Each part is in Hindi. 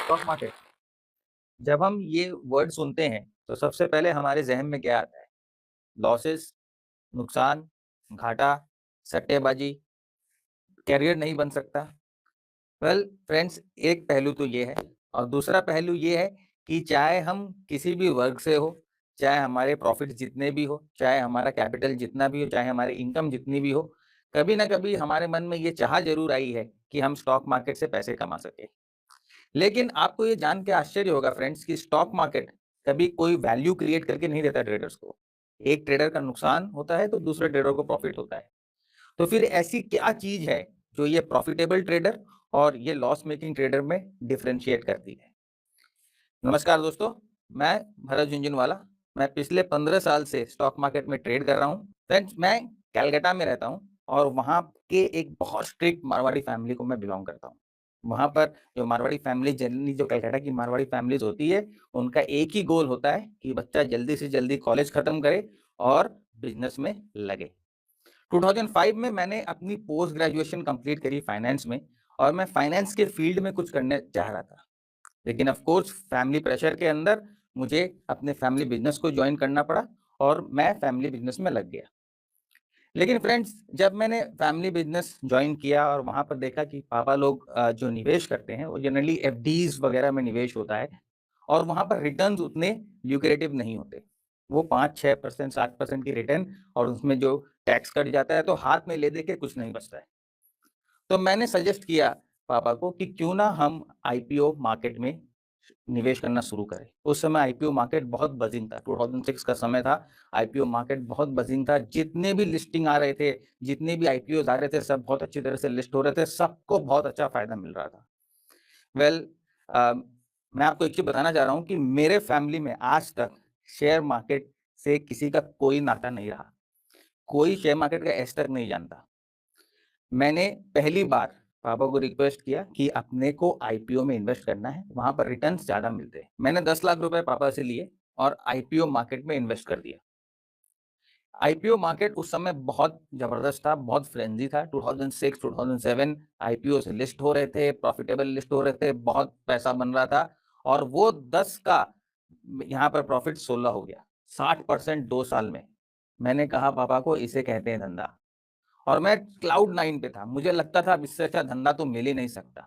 Stock market. जब हम ये वर्ड सुनते हैं तो सबसे पहले हमारे ज़हन में क्या आता है? लॉसेस, नुकसान, घाटा, सट्टेबाजी, करियर नहीं बन सकता। वेल फ्रेंड्स, एक पहलू तो ये है और दूसरा पहलू ये है कि चाहे हम किसी भी वर्ग से हो, चाहे हमारे प्रॉफिट जितने भी हो, चाहे हमारा कैपिटल जितना भी हो, चाहे हमारी इनकम जितनी भी हो, कभी ना कभी हमारे मन में ये चाह ज़रूर आई है कि हम स्टॉक मार्केट से पैसे कमा सकें। लेकिन आपको ये जान के आश्चर्य होगा फ्रेंड्स कि स्टॉक मार्केट कभी कोई वैल्यू क्रिएट करके नहीं देता ट्रेडर्स को। एक ट्रेडर का नुकसान होता है तो दूसरे ट्रेडर को प्रॉफिट होता है। तो फिर ऐसी क्या चीज है जो ये प्रॉफिटेबल ट्रेडर और ये लॉस मेकिंग ट्रेडर में डिफरेंशिएट करती है? नमस्कार दोस्तों, मैं भरत झुंझुनवाला। मैं पिछले 15 साल से स्टॉक मार्केट में ट्रेड कर रहा हूँ। फ्रेंड्स, मैं कलकत्ता में रहता हूँ और वहाँ के एक बहुत स्ट्रिक्ट मारवाड़ी फैमिली को मैं बिलोंग करता हूँ। वहाँ पर जो मारवाड़ी फैमिली जनरली जो कलकत्ता की मारवाड़ी फैमिलीज होती है, उनका एक ही गोल होता है कि बच्चा जल्दी से जल्दी कॉलेज खत्म करे और बिजनेस में लगे। 2005 में मैंने अपनी पोस्ट ग्रेजुएशन कंप्लीट करी फाइनेंस में और मैं फाइनेंस के फील्ड में कुछ करने चाह रहा था। लेकिन ऑफ कोर्स फैमिली प्रेशर के अंदर मुझे अपने फैमिली बिजनेस को ज्वाइन करना पड़ा और मैं फैमिली बिजनेस में लग गया। लेकिन फ्रेंड्स, जब मैंने फैमिली बिजनेस ज्वाइन किया और वहाँ पर देखा कि पापा लोग जो निवेश करते हैं वो जनरली एफडीज वगैरह में निवेश होता है और वहाँ पर रिटर्न्स उतने ल्यूक्रेटिव नहीं होते। वो 5-6%, 7% की रिटर्न और उसमें जो टैक्स कट जाता है तो हाथ में ले दे के कुछ नहीं बचता है। तो मैंने सजेस्ट किया पापा को कि क्यों ना हम आईपीओ मार्केट में निवेश करना शुरू करें। उस समय आईपीओ मार्केट बहुत बजिंग था, 2006 का समय था। आईपीओ मार्केट बहुत बजिंग था। जितने भी लिस्टिंग आ रहे थे, जितने भी आईपीओ आ रहे थे, सब बहुत अच्छी तरह से लिस्ट हो रहे थे, सबको बहुत अच्छा फायदा मिल रहा था। वेल मैं आपको एक चीज बताना चाह रहा हूँ कि मेरे फैमिली में आज तक शेयर मार्केट से किसी का कोई नाता नहीं रहा। कोई शेयर मार्केट का एस तक नहीं जानता। मैंने पहली बार पापा को रिक्वेस्ट किया कि अपने को आईपीओ में इन्वेस्ट करना है, वहां पर रिटर्न्स ज्यादा मिलते हैं। मैंने 10 लाख रुपए पापा से लिए और आईपीओ मार्केट में इन्वेस्ट कर दिया। आईपीओ मार्केट उस समय बहुत जबरदस्त था, बहुत फ्रेंजी था। 2006 2007 आईपीओ से लिस्ट हो रहे थे, प्रॉफिटेबल लिस्ट हो रहे थे, बहुत पैसा बन रहा था और वो 10 का यहाँ पर प्रॉफिट 16 हो गया, 60% 2 साल में। मैंने कहा पापा को, इसे कहते हैं धंधा। और मैं क्लाउड 9 पे था, मुझे लगता था अब इससे अच्छा धंधा तो मिल ही नहीं सकता।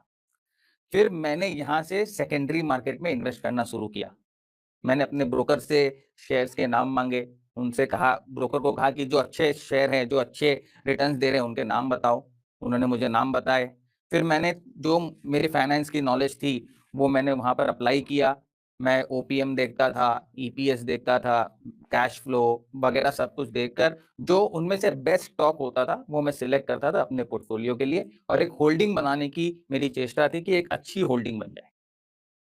फिर मैंने यहाँ से सेकेंडरी मार्केट में इन्वेस्ट करना शुरू किया। मैंने अपने ब्रोकर से शेयर्स के नाम मांगे, उनसे कहा, ब्रोकर को कहा कि जो अच्छे शेयर हैं, जो अच्छे रिटर्न्स दे रहे हैं, उनके नाम बताओ। उन्होंने मुझे नाम बताए। फिर मैंने जो मेरी फाइनेंस की नॉलेज थी वो मैंने वहाँ पर अप्लाई किया। मैं ओपीएम देखता था, ईपीएस देखता था, कैश फ्लो वगैरह सब कुछ देखकर जो उनमें से बेस्ट स्टॉक होता था वो मैं सिलेक्ट करता था अपने पोर्टफोलियो के लिए और एक होल्डिंग बनाने की मेरी चेष्टा थी कि एक अच्छी होल्डिंग बन जाए।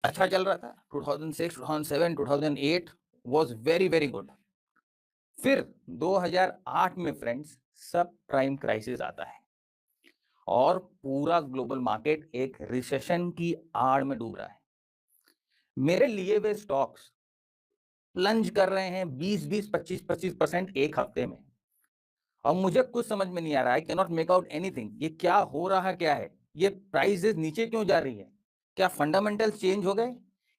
अच्छा चल रहा था। 2006 2007 2008 वाज वेरी वेरी गुड। फिर 2008 में फ्रेंड्स सब प्राइम क्राइसिस आता है और पूरा ग्लोबल मार्केट एक रिसेशन की आड़ में डूब रहा है। मेरे लिए वे स्टॉक्स प्लंज कर रहे हैं 20-20 25-25% एक हफ्ते में और मुझे कुछ समझ में नहीं आ रहा है। Can not make out anything. ये क्या हो रहा क्या है? ये प्राइसेस नीचे क्यों जा रही है? क्या फंडामेंटल्स चेंज हो गए?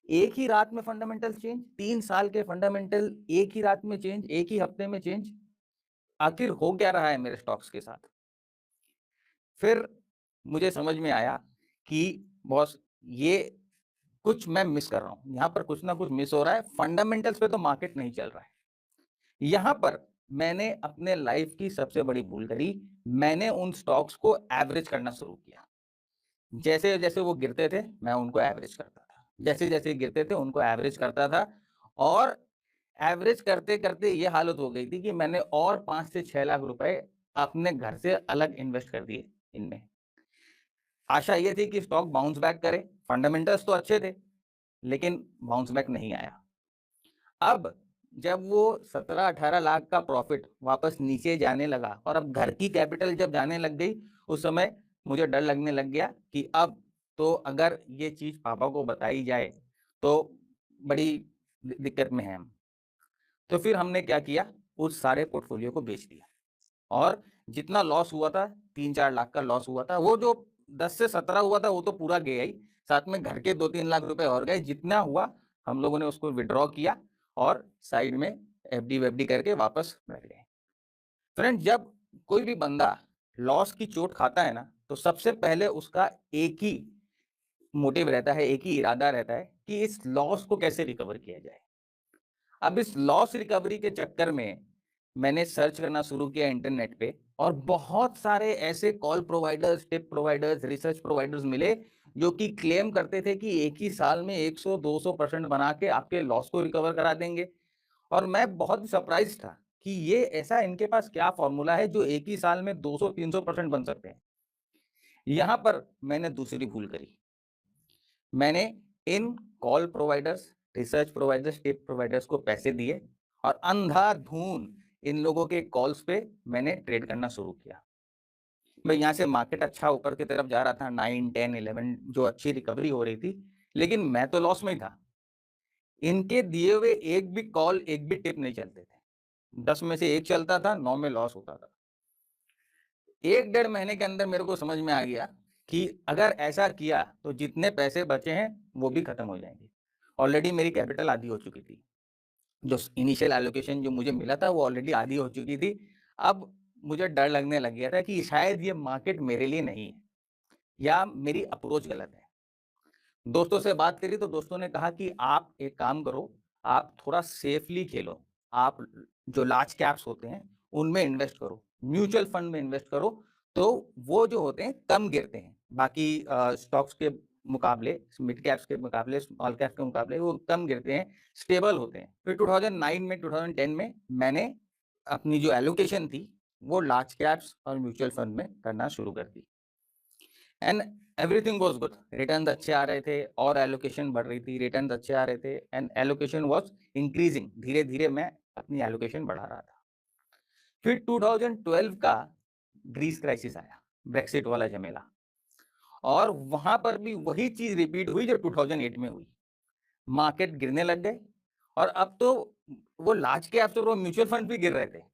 एक ही रात में फंडामेंटल्स चेंज, 3 साल के फंडामेंटल एक ही रात में चेंज, एक ही हफ्ते में चेंज। आखिर हो क्या रहा है मेरे स्टॉक्स के साथ? फिर मुझे समझ में आया कि बॉस, ये कुछ मैं मिस कर रहा हूं, यहाँ पर कुछ ना कुछ मिस हो रहा है। फंडामेंटल्स पे तो मार्केट नहीं चल रहा है। यहाँ पर मैंने अपने लाइफ की सबसे बड़ी भूल करी। मैंने उन स्टॉक्स को एवरेज करना शुरू किया। जैसे जैसे वो गिरते थे मैं उनको एवरेज करता था, जैसे जैसे गिरते थे उनको एवरेज करता था और एवरेज करते करते ये हालत हो गई थी कि मैंने और 5 से 6 लाख रुपए अपने घर से अलग इन्वेस्ट कर दिए इनमें। आशा ये थी कि स्टॉक बाउंस बैक करे। फंडामेंटल्स तो अच्छे थे लेकिन बाउंस बैक नहीं आया। अब जब वो 17-18 लाख का प्रॉफिट वापस नीचे जाने लगा और अब घर की कैपिटल जब जाने लग गई, उस समय मुझे डर लगने लग गया कि अब तो अगर ये चीज पापा को बताई जाए तो बड़ी दिक्कत में है हम। तो फिर हमने क्या किया, उस सारे पोर्टफोलियो को बेच दिया और जितना लॉस हुआ था, 3-4 लाख का लॉस हुआ था, वो जो 10 से 17 हुआ था वो तो पूरा गया ही। साथ में घर के 2-3 लाख रुपए और गए। जितना हुआ हम लोगों ने उसको विथड्रॉ किया और साइड में एफडी वेफडी करके वापस बैठ गए। फ्रेंड, जब कोई भी बंदा लॉस की चोट खाता है ना, तो सबसे पहले उसका एक ही मोटिव रहता है, एक ही इरादा रहता है कि इस लॉस को कैसे रिकवर किया जाए। अब इस लॉस रिकवरी के चक्कर में मैंने सर्च करना शुरू किया इंटरनेट पे, और बहुत सारे ऐसे call providers, tip providers, research providers मिले जो कि क्लेम करते थे कि एक ही साल में 100-200% बना के आपके लॉस को रिकवर करा देंगे। और मैं बहुत सरप्राइज था कि ये ऐसा इनके पास क्या फॉर्मूला है जो एक ही साल में 200-300% बन सकते हैं। यहाँ पर मैंने दूसरी भूल करी। मैंने इन call providers, research providers, tip providers को पैसे दिए और अंधाधुंध इन लोगों के कॉल्स पे मैंने ट्रेड करना शुरू किया। भाई, यहाँ से मार्केट अच्छा ऊपर की तरफ जा रहा था, 9, 10, 11 जो अच्छी रिकवरी हो रही थी, लेकिन मैं तो लॉस में ही था। इनके दिए हुए एक भी कॉल, एक भी टिप नहीं चलते थे। 10 में से 1 चलता था, 9 में लॉस होता था। 1-1.5 महीने के अंदर मेरे को समझ में आ गया कि अगर ऐसा किया तो जितने पैसे बचे हैं वो भी खत्म हो जाएंगे। ऑलरेडी मेरी कैपिटल आधी हो चुकी थी। जो इनिशियल एलोकेशन जो मुझे मिला था वो ऑलरेडी आधी हो चुकी थी। अब मुझे डर लगने लग गया था कि शायद ये मार्केट मेरे लिए नहीं है या मेरी अप्रोच गलत है। दोस्तों से बात करी तो दोस्तों ने कहा कि आप एक काम करो, आप थोड़ा सेफली खेलो। आप जो लार्ज कैप्स होते हैं उनमें इन्वेस्ट करो, म्यूचुअल फंड में इन्वेस्ट करो, तो वो जो होते हैं कम गिरते हैं। बाकी स्टॉक्स के मुकाबले, मिड कैप्स के मुकाबले, स्मॉल कैप्स के मुकाबले वो कम गिरते हैं, स्टेबल होते हैं। फिर 2009 में, 2010 में मैंने अपनी जो एलोकेशन थी वो लार्ज कैप्स और म्यूचुअल फंड में करना शुरू कर दी। And everything was good, return अच्छे आ रहे थे और एलोकेशन बढ़ रही थी, रिटर्न अच्छे आ रहे थे एंड एलोकेशन वाज इंक्रीजिंग। धीरे धीरे मैं अपनी एलोकेशन बढ़ा रहा था। फिर 2012 का ग्रीस क्राइसिस आया, ब्रेक्सिट वाला झमेला, और वहां पर भी वही चीज रिपीट हुई जो 2008 में हुई। मार्केट गिरने लग गए और अब तो वो लार्ज कैप्स और वो म्यूचुअल फंड भी गिर रहे थे।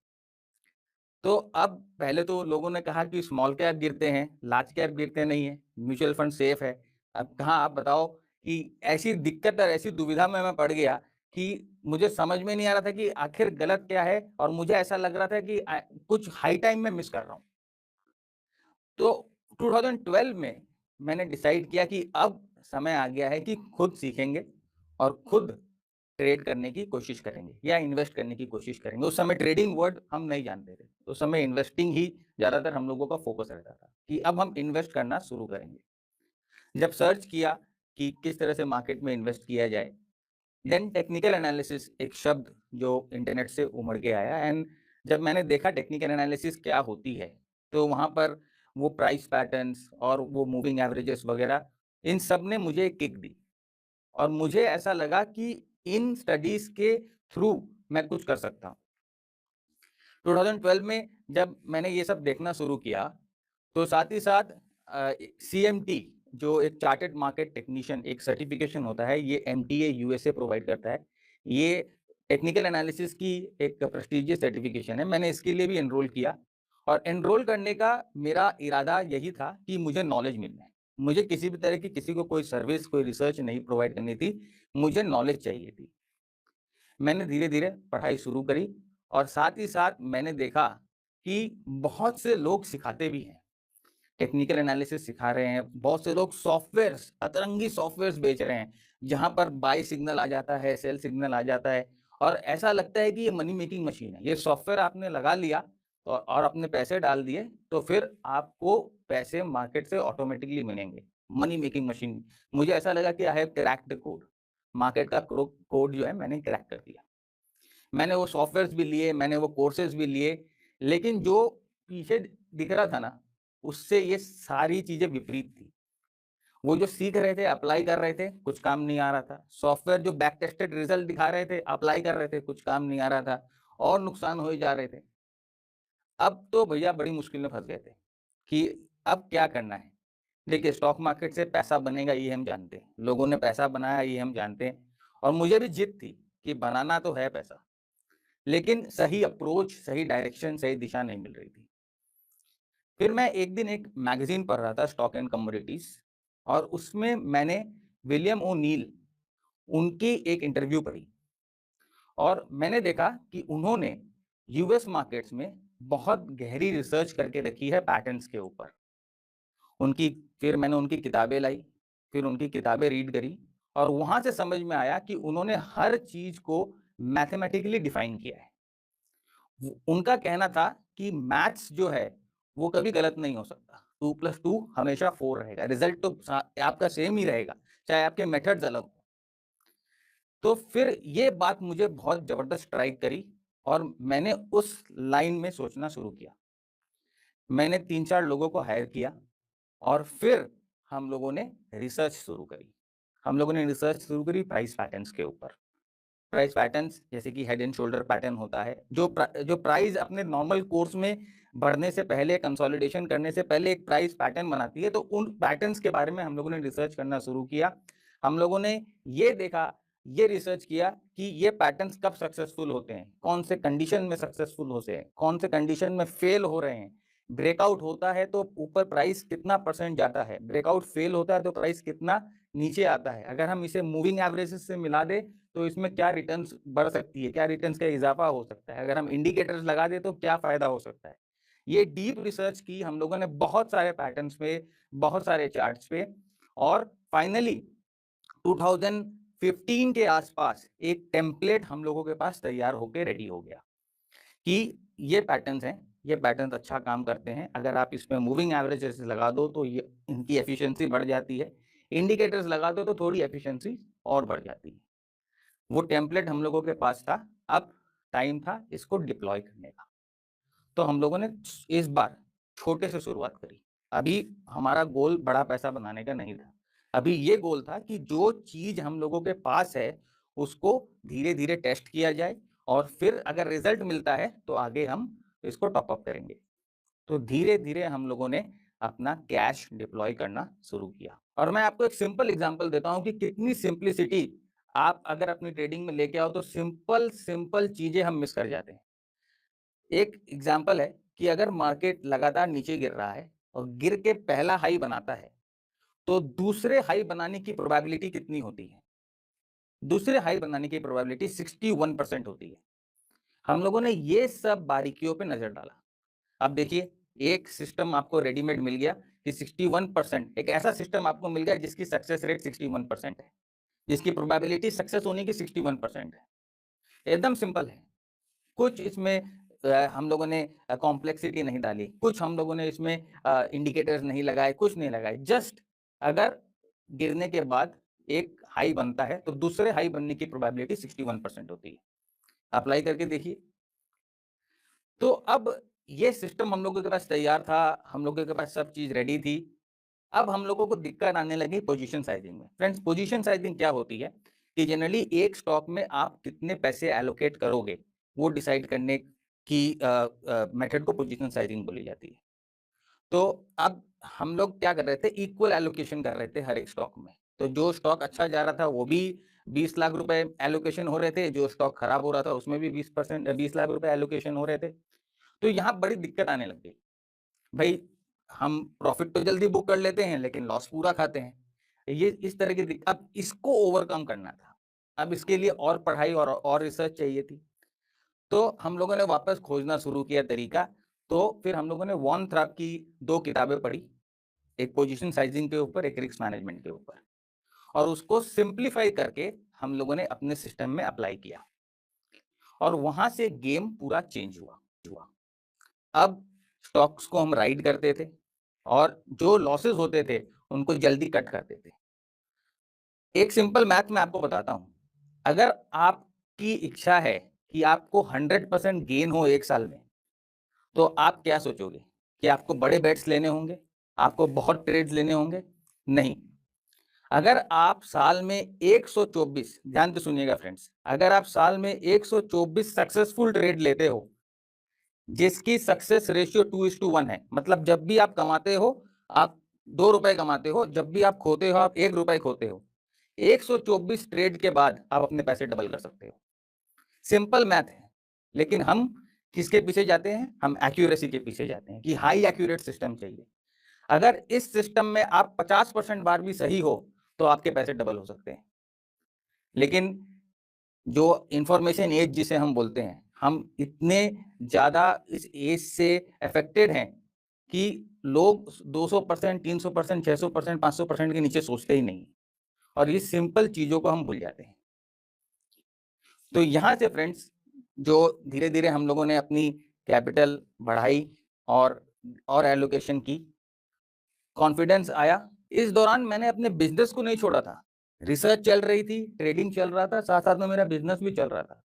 तो अब पहले तो लोगों ने कहा कि स्मॉल कैप गिरते हैं, लार्ज कैप गिरते नहीं है, म्यूचुअल फंड सेफ है। अब कहाँ, आप बताओ कि ऐसी दिक्कत और ऐसी दुविधा में मैं पड़ गया कि मुझे समझ में नहीं आ रहा था कि आखिर गलत क्या है, और मुझे ऐसा लग रहा था कि कुछ हाई टाइम में मिस कर रहा हूँ। तो 2012 में मैंने डिसाइड किया कि अब समय आ गया है कि खुद सीखेंगे और खुद ट्रेड करने की कोशिश करेंगे या इन्वेस्ट करने की कोशिश करेंगे। उस समय ट्रेडिंग वर्ड हम नहीं जानते थे, उस समय इन्वेस्टिंग ही ज़्यादातर हम लोगों का फोकस रहता था कि अब हम इन्वेस्ट करना शुरू करेंगे। जब सर्च किया कि किस तरह से मार्केट में इन्वेस्ट किया जाए, देन टेक्निकल एनालिसिस एक शब्द जो इंटरनेट से उमड़ के आया। एंड जब मैंने देखा टेक्निकल एनालिसिस क्या होती है, तो वहाँ पर वो प्राइस पैटर्न्स और वो मूविंग एवरेजेस वगैरह, इन सब ने मुझे एक किक दी और मुझे ऐसा लगा कि इन स्टडीज के थ्रू मैं कुछ कर सकता हूँ। 2012 में जब मैंने ये सब देखना शुरू किया, तो साथ ही साथ CMT जो एक चार्टेड मार्केट टेक्नीशियन एक सर्टिफिकेशन होता है, ये MTA USA प्रोवाइड करता है। ये टेक्निकल एनालिसिस की एक प्रेस्टिजियस सर्टिफिकेशन है। मैंने इसके लिए भी एनरोल किया और एनरोल करने का मेरा इरादा यही था कि मुझे नॉलेज मिलना है। मुझे किसी भी तरह की किसी को कोई सर्विस, कोई रिसर्च नहीं प्रोवाइड करनी थी, मुझे नॉलेज चाहिए थी। मैंने धीरे धीरे पढ़ाई शुरू करी और साथ ही साथ मैंने देखा कि बहुत से लोग सिखाते भी हैं, टेक्निकल एनालिसिस सिखा रहे हैं। बहुत से लोग सॉफ्टवेयर्स, अतरंगी सॉफ्टवेयर्स बेच रहे हैं, जहां पर बाय सिग्नल आ जाता है, सेल सिग्नल आ जाता है, और ऐसा लगता है कि ये मनी मेकिंग मशीन है। ये सॉफ्टवेयर आपने लगा लिया और अपने पैसे डाल दिए तो फिर आपको पैसे मार्केट से ऑटोमेटिकली मिलेंगे, मनी मेकिंग मशीन। मुझे ऐसा लगा कि I have cracked the code, market का कोड जो है मैंने क्रैक कर दिया। मैंने वो सॉफ्टवेयर्स भी लिए, मैंने वो कोर्सेज भी लिए, लेकिन जो पीछे दिख रहा था ना, उससे ये सारी चीजें विपरीत थी। वो जो सीख रहे थे, अप्लाई कर रहे थे, कुछ काम नहीं आ रहा था। सॉफ्टवेयर जो बैक टेस्टेड रिजल्ट दिखा रहे थे, अप्लाई कर रहे थे, कुछ काम नहीं आ रहा था, और नुकसान हो जा रहे थे। अब तो भैया बड़ी मुश्किल में फंस गए थे कि अब क्या करना है। देखिए, स्टॉक मार्केट से पैसा बनेगा ये हम जानते हैं, लोगों ने पैसा बनाया ये हम जानते हैं, और मुझे भी जिद थी कि बनाना तो है पैसा, लेकिन सही अप्रोच, सही डायरेक्शन, सही दिशा नहीं मिल रही थी। फिर मैं एक दिन एक मैगजीन पढ़ रहा था, स्टॉक एंड कमोडिटीज, और उसमें मैंने विलियम ओ'नील उनकी एक इंटरव्यू पढ़ी और मैंने देखा कि उन्होंने यूएस मार्केट्स में बहुत गहरी रिसर्च करके रखी है पैटर्न्स के ऊपर। फिर मैंने उनकी किताबें लाई, फिर उनकी किताबें रीड करी और वहां से समझ में आया कि उन्होंने हर चीज को मैथमेटिकली डिफाइन किया है। उनका कहना था कि मैथ्स जो है वो कभी गलत नहीं हो सकता, 2+2 हमेशा 4 रहेगा, रिजल्ट तो आपका सेम ही रहेगा चाहे आपके मेथड्स अलग हो। तो फिर ये बात मुझे बहुत जबरदस्त स्ट्राइक करी और मैंने उस लाइन में सोचना शुरू किया। मैंने 3-4 लोगों को हायर किया और फिर हम लोगों ने रिसर्च शुरू करी। हम लोगों ने रिसर्च शुरू करी प्राइस पैटर्न्स के ऊपर। प्राइस पैटर्न्स जैसे कि हेड एंड शोल्डर पैटर्न होता है, जो प्राइस अपने नॉर्मल कोर्स में बढ़ने से पहले, कंसोलिडेशन करने से पहले एक प्राइस पैटर्न बनाती है, तो उन पैटर्न्स के बारे में हम लोगों ने रिसर्च करना शुरू किया। हम लोगों ने ये देखा, ये रिसर्च किया कि ये पैटर्न्स कब सक्सेसफुल होते हैं, कौन से कंडीशन में सक्सेसफुल होते हैं, कौन से कंडीशन में फेल हो रहे हैं। ब्रेकआउट होता है तो ऊपर प्राइस कितना % जाता है, ब्रेकआउट फेल होता है तो प्राइस कितना नीचे आता है। अगर हम इसे मूविंग एवरेजेस से मिला दे तो इसमें क्या रिटर्न्स बढ़ सकती है, क्या रिटर्न्स का इजाफा हो सकता है, अगर हम इंडिकेटर्स लगा दे तो क्या फायदा हो सकता है। ये डीप रिसर्च की हम लोगों ने बहुत सारे पैटर्न्स पे, बहुत सारे चार्ट्स पे, और फाइनली 2015 के आसपास एक टेम्पलेट हम लोगों के पास तैयार होकर रेडी हो गया कि ये पैटर्न्स हैं, ये पैटर्न्स अच्छा काम करते हैं। अगर आप इसमें मूविंग एवरेजेस लगा दो तो ये इनकी एफिशिएंसी बढ़ जाती है, इंडिकेटर्स लगा दो तो थोड़ी एफिशिएंसी और बढ़ जाती है। वो टेम्पलेट हम लोगों के पास था, अब टाइम था इसको डिप्लॉय करने का। तो हम लोगों ने इस बार छोटे से शुरुआत करी। अभी हमारा गोल बड़ा पैसा बनाने का नहीं था, अभी ये गोल था कि जो चीज हम लोगों के पास है उसको धीरे धीरे टेस्ट किया जाए और फिर अगर रिजल्ट मिलता है तो आगे हम इसको टॉप अप करेंगे। तो धीरे धीरे हम लोगों ने अपना कैश डिप्लॉय करना शुरू किया। और मैं आपको एक सिंपल एग्जांपल देता हूं कि कितनी सिंप्लिसिटी आप अगर अपनी ट्रेडिंग में लेके आओ तो सिंपल सिंपल चीजें हम मिस कर जाते हैं। एक एग्जांपल है कि अगर मार्केट लगातार नीचे गिर रहा है और गिर के पहला हाई बनाता है तो दूसरे हाई बनाने की प्रोबेबिलिटी कितनी होती है? दूसरे हाई बनाने की प्रोबेबिलिटी 61% होती है। हम लोगों ने ये सब बारीकियों पे नजर डाला। अब देखिए, एक सिस्टम आपको रेडीमेड मिल गया कि 61%, एक ऐसा सिस्टम आपको मिल गया जिसकी सक्सेस रेट 61% है, जिसकी प्रोबेबिलिटी सक्सेस होने की 61% है। एकदम सिंपल है। कुछ इसमें हम लोगों ने कॉम्प्लेक्सिटी नहीं डाली, कुछ हम लोगों ने इसमें इंडिकेटर्स नहीं लगाए, कुछ नहीं लगाए। जस्ट अगर गिरने के बाद एक हाई बनता है तो दूसरे हाई बनने की प्रोबेबिलिटी 61% होती है। अप्लाई करके देखिए। तो अब ये सिस्टम हम लोगों के पास तैयार था, हम लोगों के पास सब चीज रेडी थी। अब हम लोगों को दिक्कत आने लगी पोजीशन साइजिंग में। फ्रेंड्स, पोजीशन साइजिंग क्या होती है कि जनरली एक स्टॉक में आप कितने पैसे एलोकेट करोगे वो डिसाइड करने की मेथड को पोजीशन साइजिंग बोली जाती है। तो अब हम लोग क्या कर रहे थे, इक्वल एलोकेशन कर रहे थे हर एक स्टॉक में। तो जो स्टॉक अच्छा जा रहा था वो भी 20 लाख रुपए एलोकेशन हो रहे थे, जो स्टॉक खराब हो रहा था उसमें भी 20 लाख रुपए एलोकेशन हो रहे थे। तो यहाँ बड़ी दिक्कत आने लग गई। भाई, हम प्रॉफिट तो जल्दी बुक कर लेते हैं लेकिन लॉस पूरा खाते हैं। ये इस तरह की अब इसको ओवरकम करना था। अब इसके लिए और पढ़ाई और रिसर्च चाहिए थी। तो हम लोगों ने वापस खोजना शुरू किया तरीका। तो फिर हम लोगों ने वॉन थ्राप की 2 किताबें पढ़ी, एक पोजीशन साइजिंग के ऊपर, एक रिस्क मैनेजमेंट के ऊपर, और उसको सिंप्लीफाई करके हम लोगों ने अपने सिस्टम में अप्लाई किया और वहां से गेम पूरा चेंज हुआ। अब स्टॉक्स को हम राइड करते थे और जो लॉसेस होते थे उनको जल्दी कट करते थे। एक सिंपल मैथ मैं आपको बताता हूं। अगर आपकी इच्छा है कि आपको 100% गेन हो एक साल में, तो आप क्या सोचोगे कि आपको बड़े बेट्स लेने होंगे, आपको बहुत ट्रेड्स लेने होंगे? नहीं। अगर आप साल में 124, ध्यान से सुनिएगा फ्रेंड्स, अगर आप साल में 124 सक्सेसफुल ट्रेड लेते हो जिसकी सक्सेस रेशियो 2:1 है, मतलब जब भी आप कमाते हो आप 2 रुपए कमाते हो, जब भी आप खोते हो आप 1 रुपए खोते हो। 124 ट्रेड के बाद आप अपने पैसे डबल कर सकते हो। सिंपल मैथ है। लेकिन हम किसके पीछे जाते हैं? हम एक्यूरेसी के पीछे जाते हैं कि हाई एक्यूरेट सिस्टम चाहिए। अगर इस सिस्टम में आप 50% बार भी सही हो तो आपके पैसे डबल हो सकते हैं। लेकिन जो इंफॉर्मेशन एज जिसे हम बोलते हैं, हम इतने ज्यादा इस एज से अफेक्टेड हैं कि लोग 200%, 300%, 600%, 500% के नीचे सोचते ही नहीं, और ये सिंपल चीजों को हम भूल जाते हैं। तो यहाँ से फ्रेंड्स, जो धीरे धीरे हम लोगों ने अपनी कैपिटल बढ़ाई और एलोकेशन की, कॉन्फिडेंस आया। इस दौरान मैंने अपने बिजनेस को नहीं छोड़ा था, रिसर्च चल रही थी, ट्रेडिंग चल रहा था, साथ साथ में मेरा बिजनेस भी चल रहा था।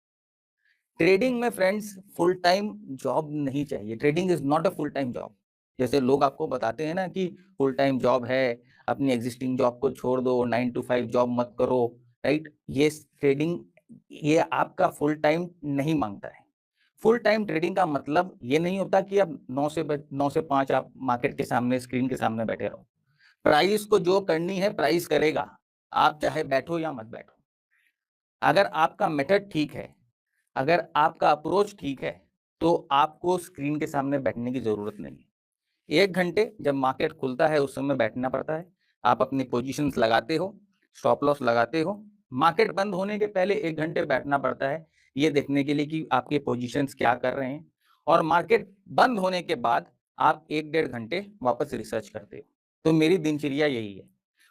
ट्रेडिंग में फ्रेंड्स फुल टाइम जॉब नहीं चाहिए, trading is not a full time job. जैसे लोग आपको बताते हैं ना कि फुल टाइम जॉब है, अपनी एग्जिस्टिंग जॉब को छोड़ दो, 9 to 5 जॉब मत करो, राइट। ये ट्रेडिंग, ये आपका फुल टाइम नहीं मांगता है। फुल टाइम ट्रेडिंग का मतलब ये नहीं होता कि आप 9 से 5 आप मार्केट के सामने, स्क्रीन के सामने बैठे रहो। प्राइस को जो करनी है प्राइस करेगा, आप चाहे बैठो या मत बैठो। अगर आपका मेथड ठीक है, अगर आपका अप्रोच ठीक है, तो आपको स्क्रीन के सामने बैठने की जरूरत नहीं है। 1 घंटे जब मार्केट खुलता है उस समय बैठना पड़ता है। आप अपनी पोजीशंस लगाते हो, स्टॉप लॉस लगाते हो। मार्केट बंद होने के पहले 1 घंटे बैठना पड़ता है, ये देखने के लिए कि आपके पोजीशंस क्या कर रहे हैं। और मार्केट बंद होने के बाद आप 1-1.5 घंटे वापस रिसर्च करते हो। तो मेरी दिनचर्या यही है।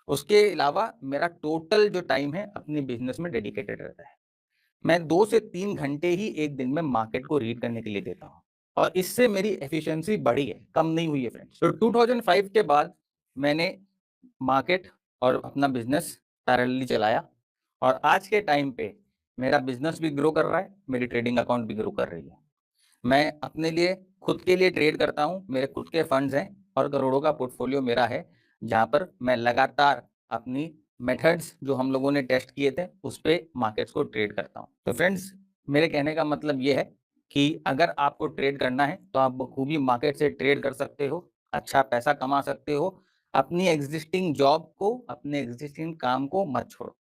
उसके अलावा मेरा टोटल जो टाइम है अपने बिजनेस में डेडिकेटेड रहता है। मैं 2 से 3 घंटे ही एक दिन में मार्केट को रीड करने के लिए देता हूँ, और इससे मेरी एफिशिएंसी बढ़ी है, कम नहीं हुई है फ्रेंड्स। तो 2005 के बाद मैंने मार्केट और अपना बिजनेस पैरेलली चलाया, और आज के टाइम पे मेरा बिजनेस भी ग्रो कर रहा है, मेरी ट्रेडिंग अकाउंट भी ग्रो कर रही है। मैं अपने लिए, खुद के लिए ट्रेड करता हूँ, मेरे खुद के फंड्स हैं और करोड़ों का पोर्टफोलियो मेरा है, जहाँ पर मैं लगातार अपनी मेथड्स जो हम लोगों ने टेस्ट किए थे उस पे मार्केट्स को ट्रेड करता हूँ। तो फ्रेंड्स, मेरे कहने का मतलब ये है कि अगर आपको ट्रेड करना है तो आप बखूबी मार्केट से ट्रेड कर सकते हो, अच्छा पैसा कमा सकते हो। अपनी एग्जिस्टिंग जॉब को, अपने एग्जिस्टिंग काम को मत छोड़ो।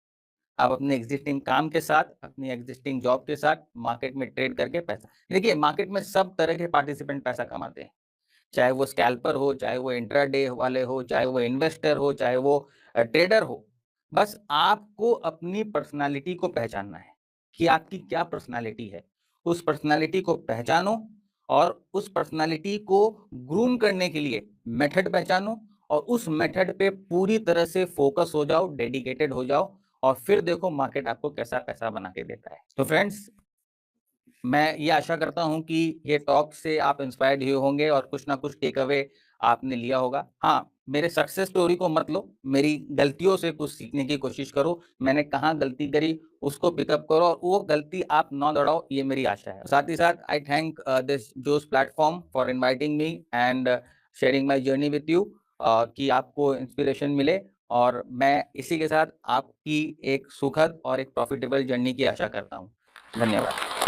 आप अपने एग्जिस्टिंग काम के साथ, अपनी एग्जिस्टिंग जॉब के साथ मार्केट में ट्रेड करके पैसा, देखिए मार्केट में सब तरह के पार्टिसिपेंट पैसा कमाते हैं, चाहे वो स्कैल्पर हो, चाहे वो इंट्राडे वाले हो, चाहे वो इन्वेस्टर हो, चाहे वो ट्रेडर हो। बस आपको अपनी पर्सनालिटी को पहचानना है कि आपकी क्या पर्सनालिटी है। उस पर्सनालिटी को पहचानो, और उस पर्सनालिटी को ग्रूम करने के लिए मेथड पहचानो, और उस मेथड पे पूरी तरह से फोकस हो जाओ, डेडिकेटेड हो जाओ, और फिर देखो मार्केट आपको कैसा पैसा बना के देता है। तो फ्रेंड्स, मैं ये आशा करता हूं कि ये टॉक से आप इंस्पायर्ड हुए होंगे और कुछ ना कुछ टेक अवे आपने लिया होगा। हाँ, मेरे सक्सेस स्टोरी को मत लो, मेरी गलतियों से कुछ सीखने की कोशिश करो। मैंने कहाँ गलती करी उसको पिकअप करो, और वो गलती आप ना दोहराओ, ये मेरी आशा है। साथ ही साथ आई थैंक दिस जोश platform for inviting me and sharing my journey with you, कि आपको इंस्पिरेशन मिले, और मैं इसी के साथ आपकी एक सुखद और एक प्रॉफिटेबल जर्नी की आशा करता हूँ। धन्यवाद।